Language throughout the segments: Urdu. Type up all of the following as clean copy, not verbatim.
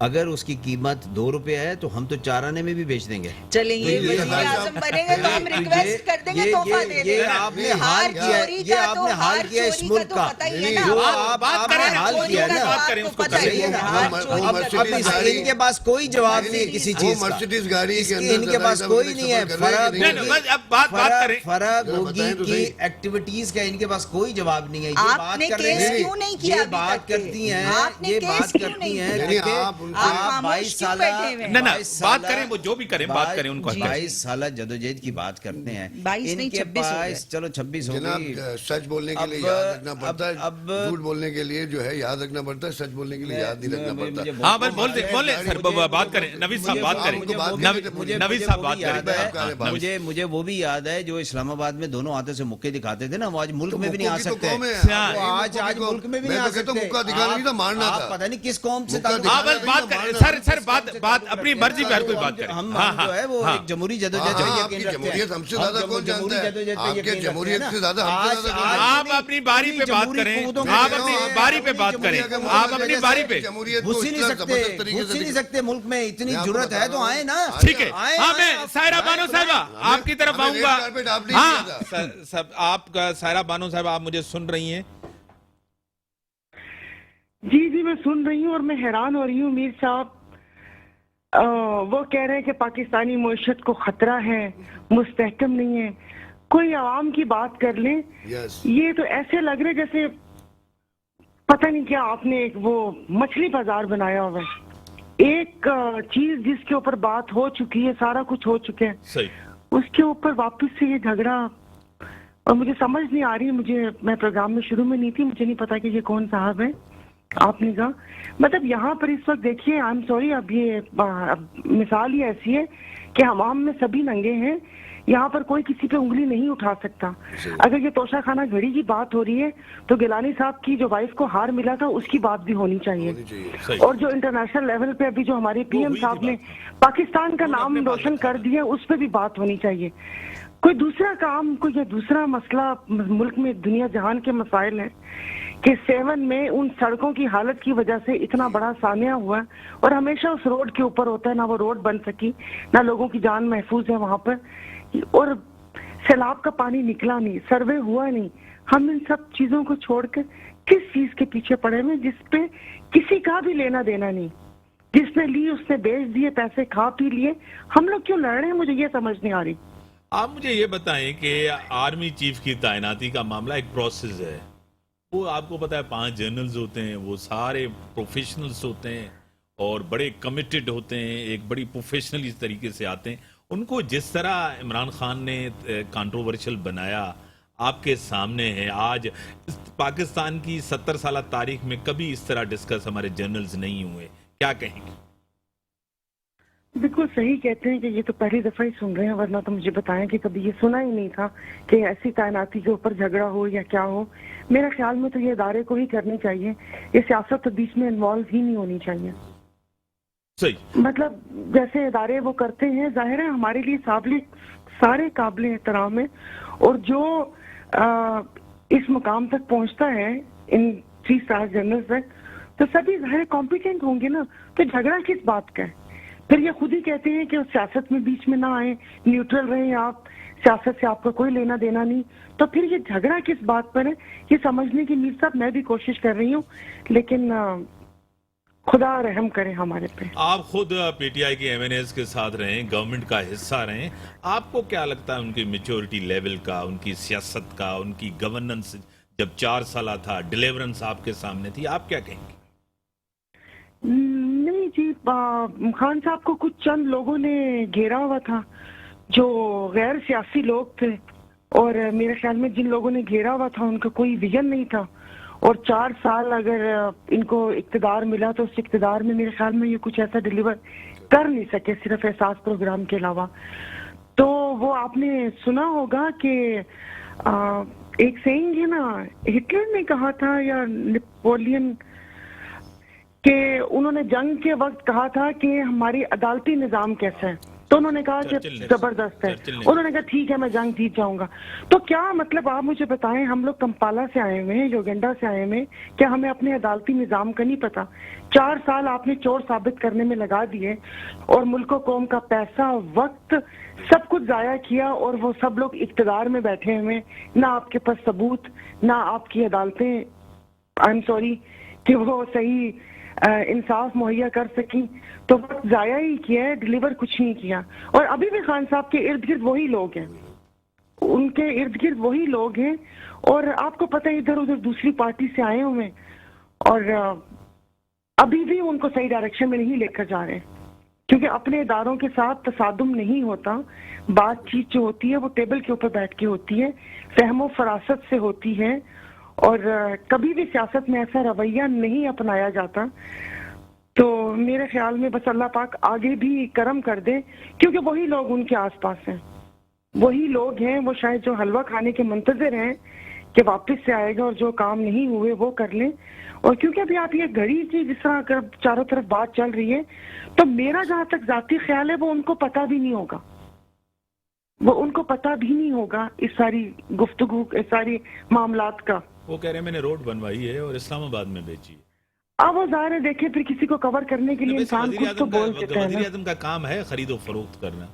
اگر اس کی قیمت 2 روپے ہے تو ہم تو 4 آنے میں بھی بیچ دیں گے. چلیں یہ وزیر اعظم بنے گے تو ہم ریکویسٹ کر دیں گے تحفہ دے دیں. یہ آپ نے حال کیا ہے, یہ آپ نے حال کیا اس ملک کا, جو آپ نے حال کیا ہے نا. اب ان کے پاس کوئی جواب نہیں ہے کسی چیز مرسیڈیز گاڑی کے کا, ان کے پاس کوئی نہیں ہے. فرق ہوگی کی ایکٹیویٹیز کا ان کے پاس کوئی جواب نہیں ہے. یہ بات کر رہے ہیں, یہ بات کرتی ہیں, یہ بات کرتی ہیں. آپ 22 سالہ بات کریں, وہ جو بھی کریں بات کریں, ان کو 22 سالہ جدوجہد کی بات کرتے ہیں. ان کے پاس چلو 26 ہوگی. سچ بولنے کے لیے یاد رکھنا پڑتا ہے, جھوٹ بولنے کے لیے جو ہے یاد رکھنا پڑتا ہے, سچ بولنے کے لیے یاد نہیں رکھنا پڑتا. ہاں بس بول دیں سر, بات کریں. نوید صاحب بات کریں, نوید صاحب بات کریں. مجھے وہ بھی یاد ہے جو اسلام آباد میں دونوں ہاتھوں سے مکے دکھاتے تھے نا, وہ آج ملک میں بھی نہیں آ سکتے. آج ملک میں بھی نہیں آ سکتے. آپ پتہ نہیں کس قوم سے بات کریں سر, بات اپنی مرضی پہ ہر کوئی بات کرے. ہم جو ہے وہ ایک جمہوری جدوجہد پہ یقین رکھتے ہیں. جمہوریت ہم سے زیادہ کون جانتا ہے, آپ کے جمہوریت سے زیادہ آپ اپنی باری پہ بات کریں, آپ اپنی باری پہ بات کریں, آپ اپنی باری پہ گھس ہی نہیں سکتے. ملک میں اتنی جرت ہے تو آئے نا. ٹھیک ہے, ہاں میں سائرہ بانو صاحبہ آپ کی طرف آؤں گا. ہاں سب آپ کا سائرہ بانو صاحبہ آپ مجھے سن رہی ہیں؟ جی میں سن رہی ہوں, اور میں حیران ہو رہی ہوں. میر صاحب وہ کہہ رہے ہیں کہ پاکستانی معیشت کو خطرہ ہے, مستحکم نہیں ہے. کوئی عوام کی بات کر لیں, یہ تو ایسے لگ رہے جیسے پتہ نہیں کیا آپ نے ایک وہ مچھلی بازار بنایا ہوا ہے. ایک چیز جس کے اوپر بات ہو چکی ہے, سارا کچھ ہو چکا ہے, اس کے اوپر واپس سے یہ جھگڑا. اور مجھے سمجھ نہیں آ رہی, میں پروگرام میں شروع میں نہیں تھی, مجھے نہیں پتا کہ یہ کون صاحب ہے. آپ نے کہا مطلب یہاں پر اس وقت دیکھیے, آئی ایم سوری, اب یہ مثال ہی ایسی ہے کہ عوام میں سبھی ننگے ہیں. یہاں پر کوئی کسی پہ انگلی نہیں اٹھا سکتا. اگر یہ توشہ خانہ گھڑی کی بات ہو رہی ہے تو گیلانی صاحب کی جو وائف کو ہار ملا تھا اس کی بات بھی ہونی چاہیے. اور جو انٹرنیشنل لیول پہ ابھی جو ہمارے پی ایم صاحب نے پاکستان کا نام روشن کر دیا, اس پہ بھی بات ہونی چاہیے. کوئی دوسرا کام, کوئی دوسرا مسئلہ ملک میں دنیا جہان کے مسائل ہیں کہ 7 میں ان سڑکوں کی حالت کی وجہ سے اتنا بڑا سانحہ ہوا, اور ہمیشہ اس روڈ کے اوپر ہوتا ہے, نہ وہ روڈ بن سکی, نہ لوگوں کی جان محفوظ ہے وہاں پر, اور سیلاب کا پانی نکلا نہیں, سروے ہوا نہیں. ہم ان سب چیزوں کو چھوڑ کر کس چیز کے پیچھے پڑے ہوئے جس پہ کسی کا بھی لینا دینا نہیں, جس نے لی اس نے بیچ دیے, پیسے کھا پی لیے. ہم لوگ کیوں لڑ رہے ہیں, مجھے یہ سمجھ نہیں آ رہی. آپ مجھے یہ بتائیں کہ آرمی چیف کی تعیناتی کا معاملہ ایک پروسیس ہے. وہ آپ کو پتا ہے 5 جنرلز ہوتے ہیں, وہ سارے پروفیشنلز ہوتے ہیں اور بڑے کمیٹڈ ہوتے ہیں, ایک بڑی پروفیشنل اس طریقے سے آتے ہیں. ان کو جس طرح عمران خان نے کانٹروورشل بنایا آپ کے سامنے ہے. آج پاکستان کی 70 سالہ تاریخ میں کبھی اس طرح ڈسکس ہمارے جنرلز نہیں ہوئے. کیا کہیں گے؟ بالکل صحیح کہتے ہیں کہ یہ تو پہلی دفعہ ہی سن رہے ہیں, ورنہ تو مجھے بتائیں کہ کبھی یہ سنا ہی نہیں تھا کہ ایسی تعیناتی کے اوپر جھگڑا ہو یا کیا ہو. میرے خیال میں تو یہ ادارے کو ہی کرنی چاہیے, یہ سیاست تو بیچ میں انوالو ہی نہیں ہونی چاہیے. صحیح, مطلب جیسے ادارے وہ کرتے ہیں, ظاہر ہے ہمارے لیے سارے قابل احترام ہیں, اور جو اس مقام تک پہنچتا ہے ان 3 اسٹار جنرل تک, تو سبھی ظاہر کمپیٹنٹ ہوں گے نا. تو جھگڑا کس بات کا ہے؟ پھر یہ خود ہی کہتے ہیں کہ سیاست میں بیچ میں نہ آئیں, نیوٹرل رہیں آپ, سیاست سے آپ کو کوئی لینا دینا نہیں. تو پھر یہ جھگڑا کس بات پر ہے, یہ سمجھنے کی میر صاحب میں بھی کوشش کر رہی ہوں, لیکن خدا رحم کرے ہمارے پہ. آپ خود پی ٹی آئی کے ایم این ایز کے ساتھ رہیں, گورنمنٹ کا حصہ رہیں, آپ کو کیا لگتا ہے ان کی میچورٹی لیول کا, ان کی سیاست کا, ان کی گورننس جب 4 سالہ تھا, ڈیلیورنس آپ کے سامنے تھی, آپ کیا کہیں گے؟ نہیں جی, خان صاحب کو کچھ چند لوگوں نے گھیرا ہوا تھا جو غیر سیاسی لوگ تھے, اور میرے خیال میں جن لوگوں نے گھیرا ہوا تھا ان کا کوئی ویژن نہیں تھا, اور 4 سال اگر ان کو اقتدار ملا تو اس اقتدار میں میرے خیال میں یہ کچھ ایسا ڈیلیور کر نہیں سکے صرف احساس پروگرام کے علاوہ. تو وہ آپ نے سنا ہوگا کہ ایک سینگ ہے نا, ہٹلر نے کہا تھا یا نیپولین, کہ انہوں نے جنگ کے وقت کہا تھا کہ ہماری عدالتی نظام کیسا ہے, تو انہوں نے کہا کہ چرچل نے زبردست ہے، انہوں نے کہا ٹھیک ہے میں جنگ جیت جاؤں گا. تو کیا مطلب آپ مجھے بتائیں، ہم لوگ کمپالا سے آئے ہوئے ہیں، یوگینڈا سے آئے ہوئے ہیں، کیا ہمیں اپنے عدالتی نظام کا نہیں پتا؟ 4 سال آپ نے چور ثابت کرنے میں لگا دیے اور ملک و قوم کا پیسہ، وقت، سب کچھ ضائع کیا، اور وہ سب لوگ اقتدار میں بیٹھے ہوئے، نہ آپ کے پاس ثبوت، نہ آپ کی عدالتیں آئی ایم سوری کہ وہ صحیح انصاف مہیا کر سکیں. تو وقت ضائع ہی کیا ہے، ڈیلیور کچھ نہیں کیا. اور ابھی بھی خان صاحب کے ارد گرد وہی لوگ ہیں، ان کے ارد گرد وہی لوگ ہیں، اور آپ کو پتہ ہے ادھر ادھر دوسری پارٹی سے آئے ہوئے ہیں، اور ابھی بھی ان کو صحیح ڈائریکشن میں نہیں لے کر جا رہے، کیونکہ اپنے اداروں کے ساتھ تصادم نہیں ہوتا. بات چیت جو ہوتی ہے وہ ٹیبل کے اوپر بیٹھ کے ہوتی ہے، فہم و فراست سے ہوتی ہے، اور کبھی بھی سیاست میں ایسا رویہ نہیں اپنایا جاتا. تو میرے خیال میں بس اللہ پاک آگے بھی کرم کر دے، کیونکہ وہی لوگ ان کے آس پاس ہیں، وہی لوگ ہیں، وہ شاید جو حلوہ کھانے کے منتظر ہیں کہ واپس سے آئے گا اور جو کام نہیں ہوئے وہ کر لیں. اور کیونکہ ابھی آپ یہ گھڑی کی جس طرح اگر چاروں طرف بات چل رہی ہے، تو میرا جہاں تک ذاتی خیال ہے وہ ان کو پتہ بھی نہیں ہوگا، وہ ان کو پتہ بھی نہیں ہوگا اس ساری گفتگو، اس ساری معاملات کا. وہ کہہ رہے ہیں میں نے روڈ بنوائی ہے اور اسلام آباد میں بیچی ہے. اب وہ ظاہر ہے دیکھیں پھر کسی کو کور کرنے کے لیے انسان خود تو بول دیتا ہے وزیر نا. اعظم کا کام ہے خرید و فروخت کرنا.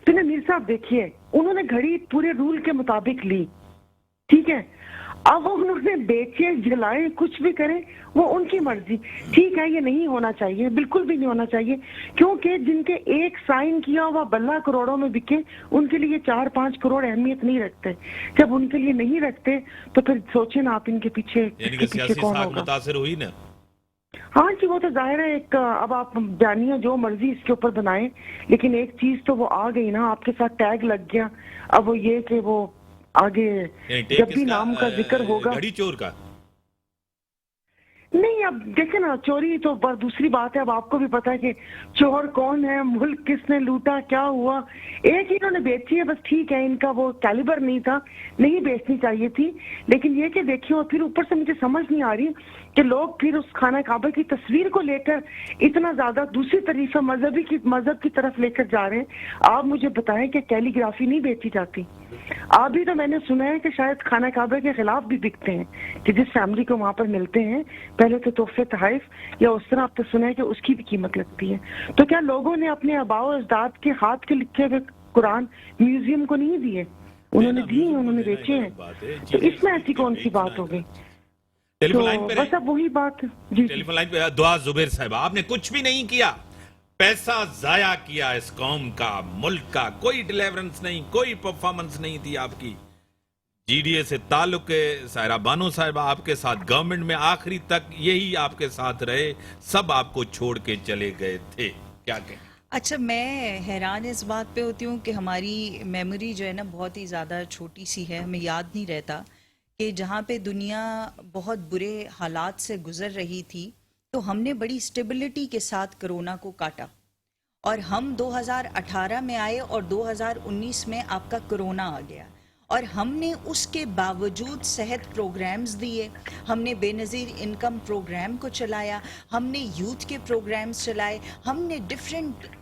سنیں میر صاحب، دیکھیے انہوں نے گھڑی پورے رول کے مطابق لی، ٹھیک ہے، اب وہ انہوں نے بیچے، جلائے، کچھ بھی کریں، وہ ان کی مرضی. ٹھیک ہے، یہ نہیں ہونا چاہیے، بالکل بھی نہیں ہونا چاہیے، کیونکہ جن کے ایک سائن کیا ہوا بلہ کروڑوں میں بکے، ان کے لیے 4-5 کروڑ اہمیت نہیں رکھتے. جب ان کے لیے نہیں رکھتے تو پھر سوچیں نا آپ ان کے پیچھے یعنی کہ سیاسی کون ساکھ ہوگا. متاثر ہوئی نا. ہاں جی، وہ تو ظاہر ہے ایک، اب آپ جانیے جو مرضی اس کے اوپر بنائیں، لیکن ایک چیز تو وہ آ گئی نا، آپ کے ساتھ ٹیگ لگ گیا. اب وہ یہ کہ وہ آگے جب بھی نام کا ذکر ہوگا، گھڑی چور کا نہیں، اب دیکھیں نا، چوری تو دوسری بات ہے. اب آپ کو بھی پتا ہے کہ چور کون ہے، ملک کس نے لوٹا، کیا ہوا. ایک انہوں نے بیچی ہے بس، ٹھیک ہے، ان کا وہ کیلیبر نہیں تھا، نہیں بیچنی چاہیے تھی. لیکن یہ کہ دیکھیے، اور پھر اوپر سے مجھے سمجھ نہیں آ رہی کہ لوگ پھر اس خانہ کعبہ کی تصویر کو لے کر اتنا زیادہ دوسری طریقہ مذہب کی طرف لے کر جا رہے ہیں. آپ مجھے بتائیں کہ کیلی گرافی نہیں بیچی جاتی؟ آپ بھی تو میں نے سنا ہے کہ شاید خانہ کعبہ کے خلاف بھی بکتے ہیں، کہ جس فیملی کو وہاں پر ملتے ہیں پہلے تو تحفے تحائف یا اس طرح آپ تو سنا ہے کہ اس کی بھی قیمت لگتی ہے. تو کیا لوگوں نے اپنے آباء و اجداد کے ہاتھ کے لکھے ہوئے قرآن میوزیم کو نہیں دیے؟ انہوں نے دیے ہیں، انہوں نے بیچے ہیں. تو اس میں ایسی کون سی بات ہو گئی؟ ٹیلی فون لائن پہ بس اب وہی بات. جی ٹیلی فون لائن پہ دعا زبیر صاحب، آپ نے کچھ بھی نہیں کیا، پیسہ ضائع کیا اس قوم کا، ملک کا، کوئی ڈیلیورنس نہیں، کوئی پرفارمنس نہیں تھی آپ کی. جی ڈی اے سے تعلق ہے، سائرہ بانو صاحبہ آپ کے ساتھ گورنمنٹ میں آخری تک یہی آپ کے ساتھ رہے، سب آپ کو چھوڑ کے چلے گئے تھے، کیا کہیں؟ اچھا، میں حیران اس بات پہ ہوتی ہوں کہ ہماری میموری جو ہے نا بہت ہی زیادہ چھوٹی سی ہے. ہمیں یاد نہیں رہتا کہ جہاں پہ دنیا بہت برے حالات سے گزر رہی تھی تو ہم نے بڑی اسٹیبلٹی کے ساتھ کرونا کو کاٹا، اور ہم 2018 میں آئے اور 2019 میں آپ کا کرونا آ گیا، اور ہم نے اس کے باوجود صحت پروگرامز دیے، ہم نے بے نظیر انکم پروگرام کو چلایا، ہم نے یوتھ کے پروگرامز چلائے، ہم نے ڈیفرنٹ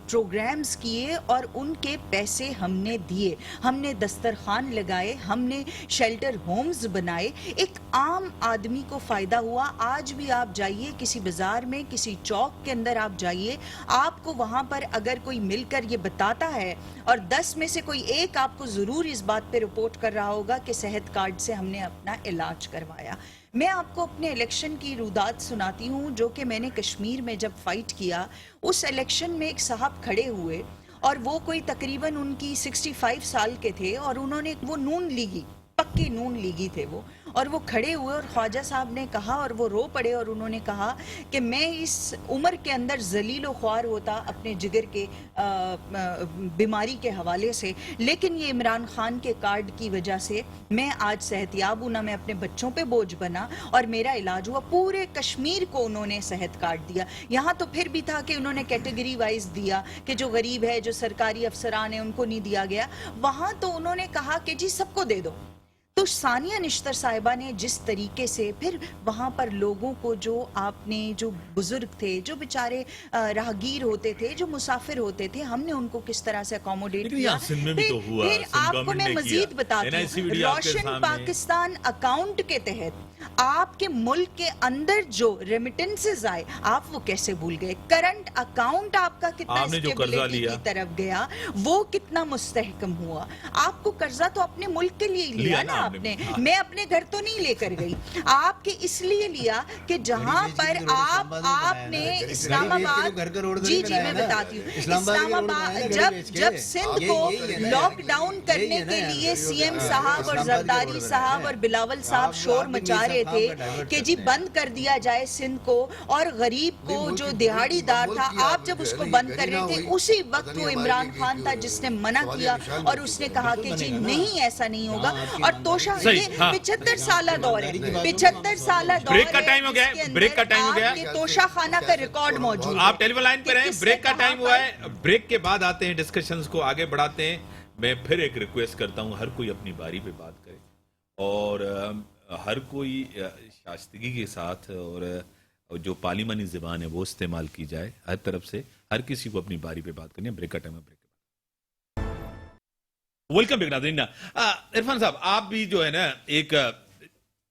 پروگرامز کیے اور ان کے پیسے ہم نے دیے، ہم نے دسترخوان لگائے، ہم نے شیلٹر ہومز بنائے، ایک عام آدمی کو فائدہ ہوا. آج بھی آپ جائیے کسی بازار میں، کسی چوک کے اندر آپ جائیے، آپ کو وہاں پر اگر کوئی مل کر یہ بتاتا ہے اور 10 میں سے کوئی ایک آپ کو ضرور اس بات پہ رپورٹ کر رہا ہوگا کہ صحت کارڈ سے ہم نے اپنا علاج کروایا. میں آپ کو اپنے الیکشن کی رودات سناتی ہوں جو کہ میں نے کشمیر میں جب فائٹ کیا. اس الیکشن میں ایک صاحب کھڑے ہوئے اور وہ کوئی تقریباً ان کی 65 سال کے تھے، اور انہوں نے وہ نون لیگی، پکی نون لیگی تھے وہ، اور وہ کھڑے ہوئے اور خواجہ صاحب نے کہا، اور وہ رو پڑے اور انہوں نے کہا کہ میں اس عمر کے اندر ذلیل و خوار ہوتا اپنے جگر کے بیماری کے حوالے سے، لیکن یہ عمران خان کے کارڈ کی وجہ سے میں آج صحت یاب ہوں، نہ میں اپنے بچوں پہ بوجھ بنا اور میرا علاج ہوا. پورے کشمیر کو انہوں نے صحت کارڈ دیا. یہاں تو پھر بھی تھا کہ انہوں نے کیٹیگری وائز دیا کہ جو غریب ہے، جو سرکاری افسران ہیں ان کو نہیں دیا گیا. وہاں تو انہوں نے کہا کہ جی سب کو دے دو. تو ثانیہ نشتر صاحبہ نے جس طریقے سے پھر وہاں پر لوگوں کو جو آپ نے جو بزرگ تھے جو بیچارے راہگیر ہوتے تھے جو مسافر ہوتے تھے ہم نے ان کو کس طرح سے اکوموڈیٹ لیکن کیا. یہاں سندھ میں بھی تو ہوا، پھر سندھ آپ کو گورنمنٹ میں نے مزید کیا. بتاتی NIC ہوں ویڈیو آپ کے روشن سامنے. پاکستان اکاؤنٹ کے تحت آپ کے ملک کے اندر جو ریمیٹنسز آئے آپ وہ کیسے بھول گئے. کرنٹ اکاؤنٹ آپ کا کتنا آپ نے جو قرضہ اسٹیبلٹی لیا کی طرف گیا وہ کتنا مستحکم ہوا. آپ کو قرضہ تو اپنے ملک کے لیے لیا نا آپ نے. میں اپنے گھر تو نہیں لے کر گئی, آپ کے اس لیے لیا کہ جہاں پر آپ نے اسلام آباد, جی جی میں بتاتی ہوں, اسلام آباد جب سندھ کو لاک ڈاؤن کرنے کے لیے سی ایم صاحب اور زرداری صاحب اور بلاول صاحب شور مچا رہے تھے کہ جی بند کر دیا جائے سندھ کو, اور غریب کو جو دہاڑی دار تھا آپ جب اس کو بند کر رہے تھے اسی وقت وہ عمران خان تھا جس نے منع کیا اور اس نے کہا کہ جی نہیں ایسا نہیں ہوگا. اور توشا یہ 75 سالہ دور ہے, 75 سالہ دور بریک کا ٹائم ہو گیا ہے, بریک کا ٹائم ہو گیا ہے. توشا خانہ کا ریکارڈ موجود ہے. آپ ٹیلی فون لائن پہ رہیں, بریک کا ٹائم ہوا ہے. بریک کے بعد آتے ہیں, ڈسکشنز کو آگے بڑھاتے ہیں. میں پھر ایک ریکویسٹ کرتا ہوں ہر کوئی اپنی باری پہ بات کرے اور ہر کوئی شائستگی کے ساتھ اور جو پارلیمانی زبان ہے وہ استعمال کی جائے. ہر طرف سے ہر کسی کو اپنی باری پہ بات کرنی ہے. بریک کا ٹائم ہے, بریک کے بعد. ویلکم بیک ناظرین. عرفان صاحب آپ بھی جو ہے نا ایک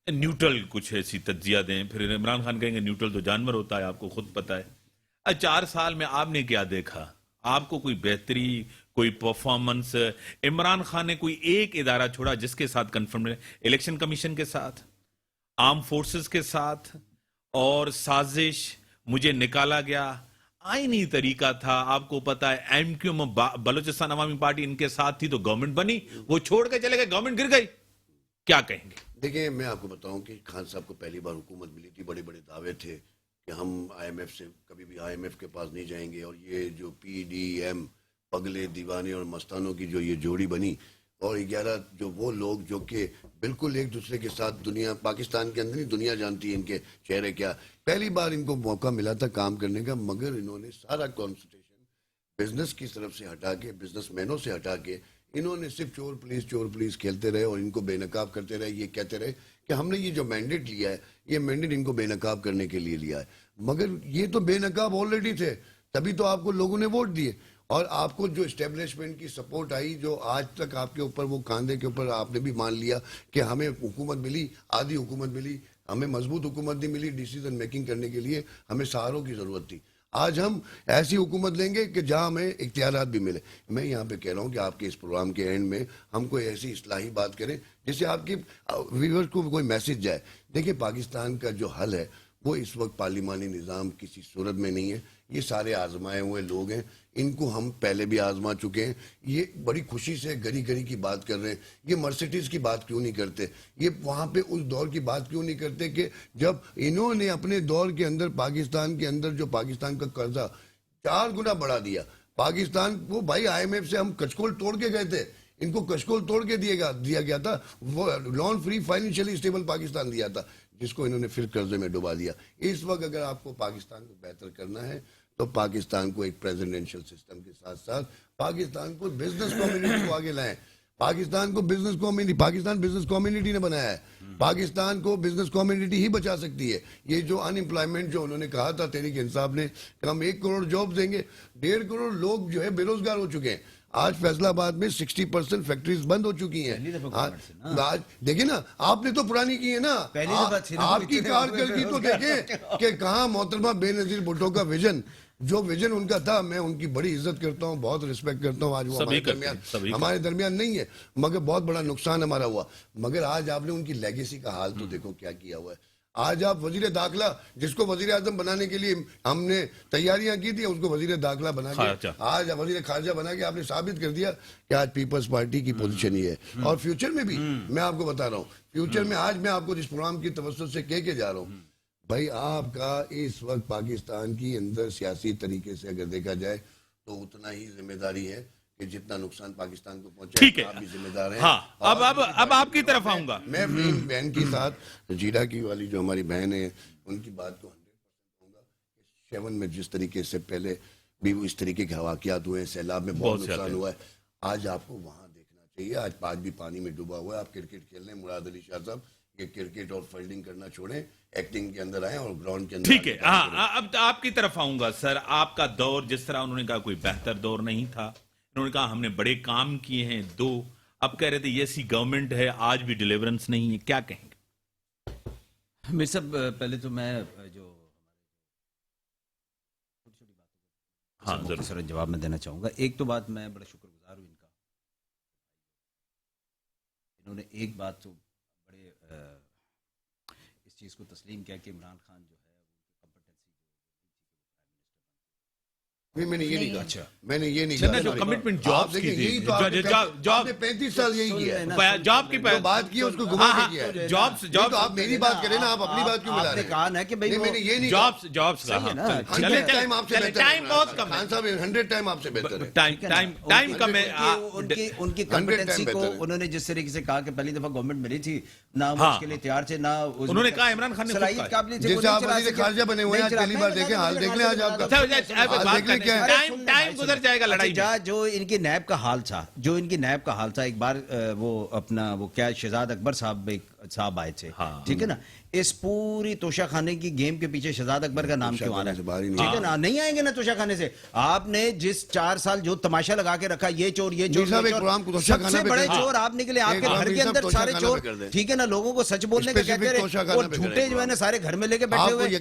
نیوٹرل کچھ ایسی تجزیہ دیں. پھر عمران خان کہیں گے نیوٹرل تو جانور ہوتا ہے, آپ کو خود پتا ہے. 4 سال میں آپ نے کیا دیکھا؟ آپ کو کوئی بہتری, کوئی پرفارمنس؟ عمران خان نے کوئی ایک ادارہ چھوڑا جس کے ساتھ کنفرم, الیکشن کمیشن کے ساتھ, آرم فورسز کے ساتھ, اور سازش مجھے نکالا گیا, آئینی طریقہ تھا. آپ کو پتا ہے ایم کیو ایم بلوچستان عوامی پارٹی ان کے ساتھ تھی تو گورنمنٹ بنی, وہ چھوڑ کے چلے گئے, گورنمنٹ گر گئی. کیا کہیں گے؟ دیکھیں میں آپ کو بتاؤں کہ خان صاحب کو پہلی بار حکومت ملی تھی, بڑے بڑے دعوے تھے کہ ہم آئی ایم ایف سے کبھی بھی آئی ایم ایف کے پاس نہیں جائیں گے, اور یہ جو پی ڈی ایم پگلے دیوانے اور مستانوں کی جو یہ جوڑی بنی, اور 11 جو وہ لوگ جو کہ بالکل ایک دوسرے کے ساتھ دنیا پاکستان کے اندر ہی دنیا جانتی ہے ان کے چہرے کیا, پہلی بار ان کو موقع ملا تھا کام کرنے کا, مگر انہوں نے سارا کانسنٹریشن بزنس کی طرف سے ہٹا کے, بزنس مینوں سے ہٹا کے, انہوں نے صرف چور پولیس کھیلتے رہے اور ان کو بے نقاب کرتے رہے. یہ کہتے رہے کہ ہم نے یہ جو مینڈیٹ لیا ہے یہ مینڈیٹ ان کو بے نقاب کرنے کے لیے لیا ہے, مگر یہ تو بے نقاب آلریڈی تھے, تبھی تو آپ کو لوگوں نے ووٹ دیے. اور آپ کو جو اسٹیبلشمنٹ کی سپورٹ آئی, جو آج تک آپ کے اوپر وہ کاندھے کے اوپر آپ نے بھی مان لیا کہ ہمیں حکومت ملی, آدھی حکومت ملی, ہمیں مضبوط حکومت نہیں ملی ڈیسیزن میکنگ کرنے کے لیے, ہمیں سہاروں کی ضرورت تھی. آج ہم ایسی حکومت لیں گے کہ جہاں ہمیں اختیارات بھی ملے. میں یہاں پہ کہہ رہا ہوں کہ آپ کے اس پروگرام کے اینڈ میں ہم کوئی ایسی اصلاحی بات کریں جس سے آپ کی ویورز کو کوئی میسج جائے. دیکھیں پاکستان کا جو حل ہے وہ اس وقت پارلیمانی نظام کسی صورت میں نہیں ہے. یہ سارے آزمائے ہوئے لوگ ہیں, ان کو ہم پہلے بھی آزما چکے ہیں. یہ بڑی خوشی سے گری گری کی بات کر رہے ہیں. یہ مرسیڈیز کی بات کیوں نہیں کرتے؟ یہ وہاں پہ اس دور کی بات کیوں نہیں کرتے کہ جب انہوں نے اپنے دور کے اندر پاکستان کے اندر جو پاکستان کا قرضہ 4 گنا بڑھا دیا. پاکستان وہ بھائی آئی ایم ایف سے ہم کچکول توڑ کے گئے تھے, ان کو کچکول توڑ کے دیا گیا تھا, وہ loan free financially stable Pakistan دیا تھا, جس کو انہوں نے پھر قرضے میں ڈبا دیا. اس وقت اگر آپ کو پاکستان کو بہتر کرنا ہے تو پاکستان کو ایک پریزیڈنشل سسٹم کے ساتھ ساتھ پاکستان کو بزنس کمیونٹی کو آگے لائیں. پاکستان کو business community, Pakistan business community نے بنایا ہے, پاکستان کو بزنس کمیونٹی ہی بچا سکتی ہے. یہ جو ان امپلائمنٹ جو انہوں نے کہا تھا تحریک انصاف نے کہ ہم 1 کروڑ جاب دیں گے, 1.5 کروڑ لوگ جو ہے بے روزگار ہو چکے ہیں. آج فیصلہ آباد میں 60% فیکٹریز بند ہو چکی ہیں. آج دیکھیں نا, آپ نے تو پرانی کی ہے نا, آپ کی کارکردگی تو دیکھیں کہ کہاں محترمہ بے نظیر بھٹو کا ویژن, جو ویژن ان کا تھا, میں ان کی بڑی عزت کرتا ہوں, بہت رسپیکٹ کرتا ہوں. آج وہ ہمارے درمیان نہیں ہے, مگر بہت بڑا نقصان ہمارا ہوا. مگر آج آپ نے ان کی لیگیسی کا حال تو دیکھو کیا کیا ہوا ہے. آج آپ وزیر داخلہ, جس کو وزیر اعظم بنانے کے لیے ہم نے تیاریاں کی تھی, اس کو وزیر داخلہ بنا کے آج وزیر خارجہ بنا کے آپ نے ثابت کر دیا کہ آج پیپلز پارٹی کی پوزیشن یہ ہے. اور فیوچر میں بھی میں آپ کو بتا رہا ہوں, فیوچر میں آج میں آپ کو جس پروگرام کی توسط سے کہہ کے جا رہا ہوں, بھائی آپ کا اس وقت پاکستان کی اندر سیاسی طریقے سے اگر دیکھا جائے تو اتنا ہی ذمہ داری ہے کہ جتنا نقصان پاکستان کو پہنچا, آپ بھی ذمہ دار ہیں. اب آپ کی طرف آؤں گا. میں بہن کی ساتھ جیڈا کی والی جو ہماری بہن ہے ان کی بات کو 100% کہوں گا. 7 میں جس طریقے سے پہلے بھی اس طریقے کے واقعات ہوئے ہیں, سیلاب میں بہت نقصان ہوا ہے, آج آپ کو وہاں دیکھنا چاہیے. آج بھی پانی میں ڈوبا ہوا ہے. آپ کرکٹ کھیل رہے ہیں مراد علی شاہ صاحب, کہ کرکٹ اور فیلڈنگ کرنا چھوڑیں, ایکٹنگ کے اندر آئیں اور گراؤنڈ کے اندر. ٹھیک ہے, ہاں اب آپ کی طرف آؤں گا سر. آپ کا دور جس طرح انہوں نے کہا کوئی بہتر دور نہیں تھا, انہوں نے کہا ہم نے بڑے کام کیے ہیں 2, اب کہہ رہے تھے یہ ایسی گورنمنٹ ہے آج بھی ڈیلیورنس نہیں ہے, کیا کہیں گے؟ میرے صاحب پہلے تو میں جو ہاں ضرور سر جواب میں دینا چاہوں گا. ایک تو بات میں بڑا شکر گزار ہوں ان کا, انہوں نے ایک بات تو بڑے اس چیز کو تسلیم کیا کہ عمران خان جو ہے میں نے یہ نہیں اچھا کہا, میں نے یہ نہیں جو کہا. کمٹمنٹ جابس کی تھی, آپ نے 35 سال یہی کیا ہے. جاب کی جو بات کی اس کو گھما کے کیا ہے. جابس تو آپ میری بات کریں نا, آپ اپنی بات کیوں ملا آپ نے رہے کہا نا کہ بھائی ہیں. میں نے یہ نہیں جابس کا صحیح ہے نا. چلے ٹائم آپ سے بہتر ہے. ٹائم بہت کم ہے, خان صاحب 100 ٹائم آپ سے بہتر ہے. ٹائم کم ہے. ان کی کمپٹنسی کو انہوں نے جس طریقے سے کہا کہ پہلی دفعہ گورنمنٹ ملی تھی, نہ وہ اس کے لیے تیار تھے, نہ انہوں نے کہا عمران خان نے صلاحیت قابلیت جیسے آپ وزیر خارجہ بنے ہوئے ہیں, آج پہلی بار دیکھیں حال دیکھ لیں. آج آپ کا ٹائم گزر جائے گا لڑائی. جو ان کی نیب کا حال تھا, ایک بار وہ اپنا وہ کیا شہزاد اکبر صاحب آئے تھے, ٹھیک ہے نا. اس پوری توشہ خانے کی گیم کے پیچھے شہزاد اکبر کا نام کیوں آ رہا ہے؟ ٹھیک ہے نا, نہیں آئیں گے نا توشہ خانے سے. آپ نے جس 4 سال جو تماشا لگا کے رکھا, یہ چور سب سے بڑے چور آپ نکلے, آپ کے گھر کے اندر سارے چور, ٹھیک ہے نا. لوگوں کو سچ بولنے کے کہتے رہے, اور جھوٹے جو ہے نا سارے گھر میں لے کے بیٹھے ہوئے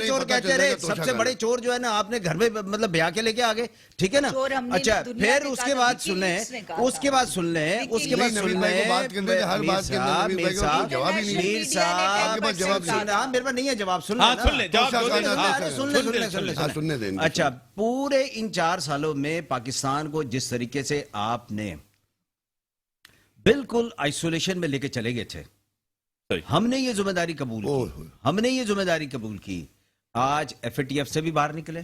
چور کہتے رہے. سب سے بڑے چور جو ہے نا آپ نے گھر میں مطلب بیاہ کے لے کے آگے, ٹھیک ہے نا. اچھا پھر اس کے بعد سن لیں, میرے پاس نہیں ہے جواب, سن لیں. اچھا پورے ان 4 سالوں میں پاکستان کو جس طریقے سے آپ نے بالکل آئسولیشن میں لے کے چلے گئے تھے, ہم نے یہ ذمہ داری قبول کی. آج ایف اے ٹی ایف سے بھی باہر نکلے.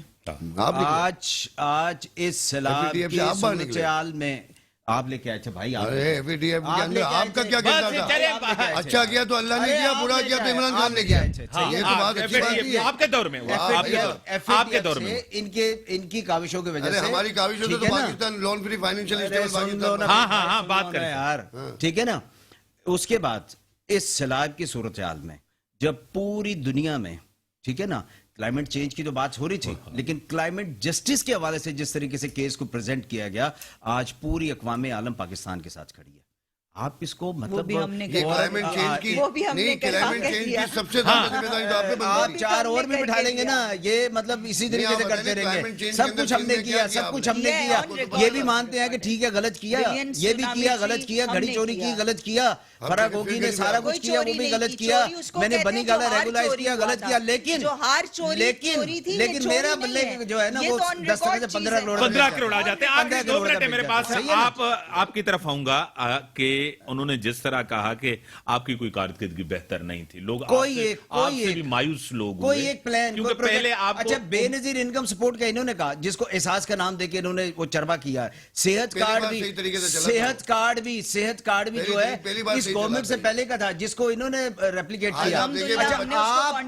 آج اس سیلاب کی صورتحال میں آپ لے کے آئے تھے بھائی. آپ کا کیا کہنا تھا؟ اچھا کیا تو اللہ نے کیا, برا کیا تو عمران خان نے کیا. یہ تو بات اچھی بات ہے. آپ کے دور میں ان کی کاوشوں کی وجہ سے, ہماری کاوشوں سے تو پاکستان لون فری فائنینشیل ہاں بات کریں یار, ٹھیک ہے نا. اس کے بعد اس سیلاب کی صورتحال میں جب پوری دنیا میں, ٹھیک ہے نا, کلائمیٹ چینج کی تو بات ہو رہی تھی, لیکن کلائمیٹ جسٹس کے حوالے سے جس طریقے سے کیس کو پریزنٹ کیا گیا, آج پوری اقوام عالم پاکستان کے ساتھ کھڑی ہے. آپ اس کو مطلب کلائمیٹ چینج کی سب سے زیادہ ذمہ داری تو آپ پہ بنتی ہے. آپ 4 اور بھی بٹھا لیں گے نا, یہ مطلب اسی طریقے سے کرتے رہیں گے. سب کچھ ہم نے کیا, یہ بھی مانتے ہیں کہ ٹھیک ہے غلط کیا, یہ بھی کیا غلط کیا, گھڑی چوری کی غلط کیا, فرق ہوگی نے سارا کچھ کیا, وہ بھی غلط کیا, میں نے بنی گالا ریگولائز کیا, غلط کیا. لیکن میرا بلے جو ہے نا وہ 10 سے 15 کروڑ آ جاتے ہیں. آخری 2 منٹ ہے میرے پاس. آپ کی طرف آؤں گا کہ انہوں نے جس طرح کہا کہ آپ کی کوئی کارکردگی بہتر نہیں تھی, لوگ آپ سے بھی مایوس لوگ ہوئے, کوئی ایک پلان, کیونکہ پہلے آپ اچھا بے نظیر انکم سپورٹ کا انہوں نے کہا, جس کو احساس کا نام دے کے انہوں نے وہ چربا کیا. صحت کارڈ بھی جو ہے اس گورنمنٹ سے پہلے کا تھا, جس کو انہوں نے ریپلیکیٹ کیا.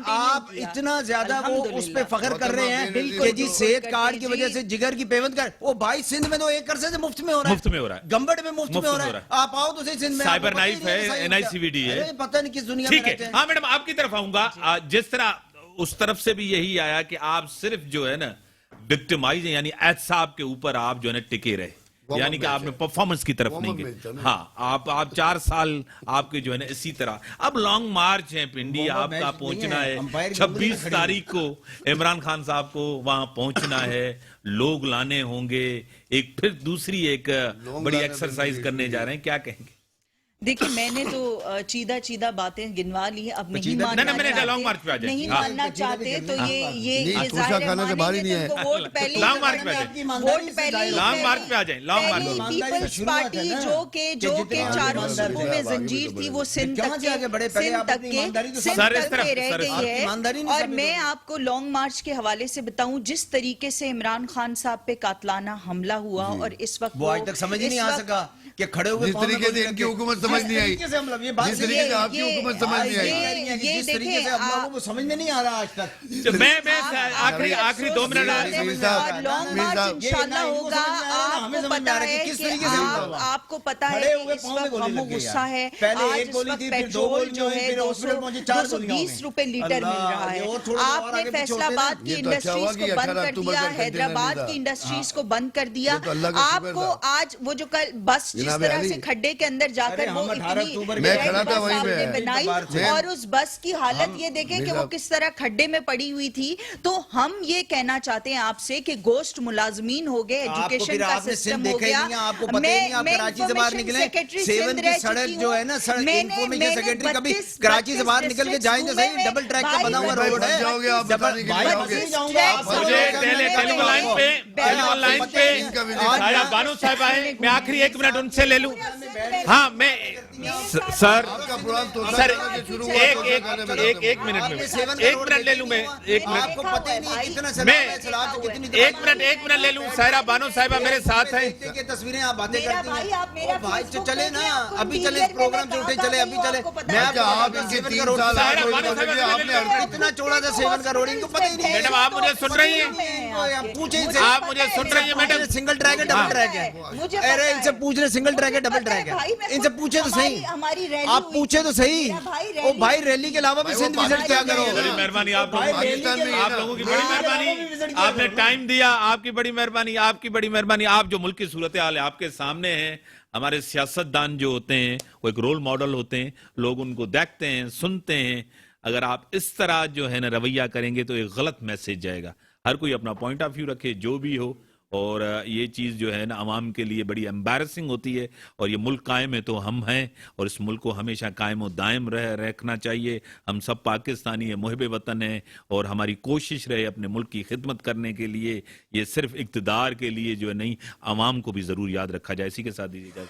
آپ اتنا زیادہ وہ اس پہ فخر کر رہے ہیں کہ جی صحت کارڈ کی وجہ سے جگر کی پیوند کر, وہ بھائی سندھ میں تو 1 عرصے سے مفت میں ہو رہا ہے, گمبٹ میں مفت میں ہو رہا ہے. آپ آؤ تو صحیح سندھ میں, سائبر نائف ہے, NICVD ہے, پتہ نہیں کس دنیا میں رہتے ہیں. ہاں میڈم آپ کی طرف آؤں گا. جس طرح اس طرف سے بھی یہی آیا کہ آپ صرف جو ہے نا وکٹمائز, یعنی احتساب کے اوپر آپ جو ہے نا ٹکے رہے, یعنی کہ آپ نے پرفارمنس کی طرف نہیں گئے. ہاں آپ 4 سال آپ کے جو ہے نا اسی طرح. اب لانگ مارچ ہے پنڈی, آپ کا پہنچنا ہے 26 تاریخ کو, عمران خان صاحب کو وہاں پہنچنا ہے, لوگ لانے ہوں گے, ایک پھر دوسری ایک بڑی ایکسرسائز کرنے جا رہے ہیں, کیا کہیں گے؟ دیکھیں میں نے تو چیدہ باتیں گنوا لی ہیں, اب نہیں ماننا چاہتے تو یہ ظاہر ہے ووٹ پہلے لانگ مارچ پہ آ جائیں. پیپلز پارٹی جو کہ چاروں صوبوں میں زنجیر تھی وہ سندھ تک کے رہ گئی ہے. اور میں آپ کو لانگ مارچ کے حوالے سے بتاؤں, جس طریقے سے عمران خان صاحب پہ قاتلانہ حملہ ہوا, اور اس وقت وہ آج تک سمجھ ہی نہیں آ سکا. کہ کھڑے ہوئے جس طریقے سے ان کی حکومت سمجھ نہیں آئی، جس طریقے سے آپ کی حکومت سمجھ نہیں آئی، جس طریقے سے ہم لوگوں کو سمجھ میں نہیں آ رہا آج تک. میں آخری 2 منٹ لانگ مارچ انشاءاللہ ہوگا. آپ کو پتا ہے کہ اس وقت ہم غصہ ہے. آج اس وقت پیٹرول جو ہے 220 روپے لیٹر مل رہا ہے. آپ نے فیصل آباد کی انڈسٹریز کو بند کر دیا, حیدرآباد کی انڈسٹریز کو بند کر دیا. آپ کو آج وہ جو کل بس جس طرح سے کھڈے کے اندر جا کر وہ اتنی بنائی, اور اس بس کی حالت یہ دیکھیں کہ وہ کس طرح کھڈے میں پڑی ہوئی تھی. تو ہم یہ کہنا چاہتے ہیں آپ سے کہ گوشت ملازمین ہو گئے, ایجوکیشن کا سسٹم ہو گیا. آپ کو پتہ نہیں آپ کراچی سے باہر نکلیں, 7 کی سڑک جو ہے نا, انفارمیشن سیکرٹری کبھی کراچی سے باہر نکل کے جائیں تو صحیح, ڈبل ٹریک کا بنا ہوا روڈ ہے. بانو صاحب آئے, میں آخری 1 منٹ ان سے لے لوں. ہاں میں سر ایک منٹ لے لوں, میں 1 منٹ لے لوں. سائرہ بانو صاحبہ میرے ساتھ ہیں. تصویریں آپ باتیں کرتی ہیں بھائی, چلے نا ابھی چلے پروگرام سے اٹھے, چلے ابھی چلے. اتنا چوڑا تھا 7 کا روڈ, ان کو پتہ ہی نہیں. میڈم آپ مجھے سن رہی ہیں, پوچھیں آپ مجھے سن رہی ہیں میڈم. سنگل ٹریک ہے ڈبل ٹریک ہے, ارے ان سے پوچھ رہے سنگل ٹریک ہے ڈبل ٹریک ہے, ان سے پوچھے تو صحیح, آپ پوچھے تو صحیح. او بھائی ریلی کے علاوہ بھی سندھ وزٹ کیا کرو. بڑی مہربانی آپ لوگوں کی, بڑی مہربانی, آپ نے ٹائم دیا, آپ کی بڑی مہربانی, آپ کی بڑی مہربانی. آپ جو ملک کی صورتحال ہے آپ کے سامنے ہیں. ہمارے سیاستدان جو ہوتے ہیں وہ ایک رول ماڈل ہوتے ہیں, لوگ ان کو دیکھتے ہیں, سنتے ہیں. اگر آپ اس طرح جو ہے نا رویہ کریں گے تو ایک غلط میسج جائے گا. ہر کوئی اپنا پوائنٹ آف ویو رکھے جو بھی ہو, اور یہ چیز جو ہے نا عوام کے لیے بڑی امبیرسنگ ہوتی ہے. اور یہ ملک قائم ہے تو ہم ہیں, اور اس ملک کو ہمیشہ قائم و دائم رکھنا چاہیے. ہم سب پاکستانی ہیں, محب وطن ہیں, اور ہماری کوشش رہے اپنے ملک کی خدمت کرنے کے لیے. یہ صرف اقتدار کے لیے جو ہے نہیں, عوام کو بھی ضرور یاد رکھا جائے. اسی کے ساتھ دیجیے گا.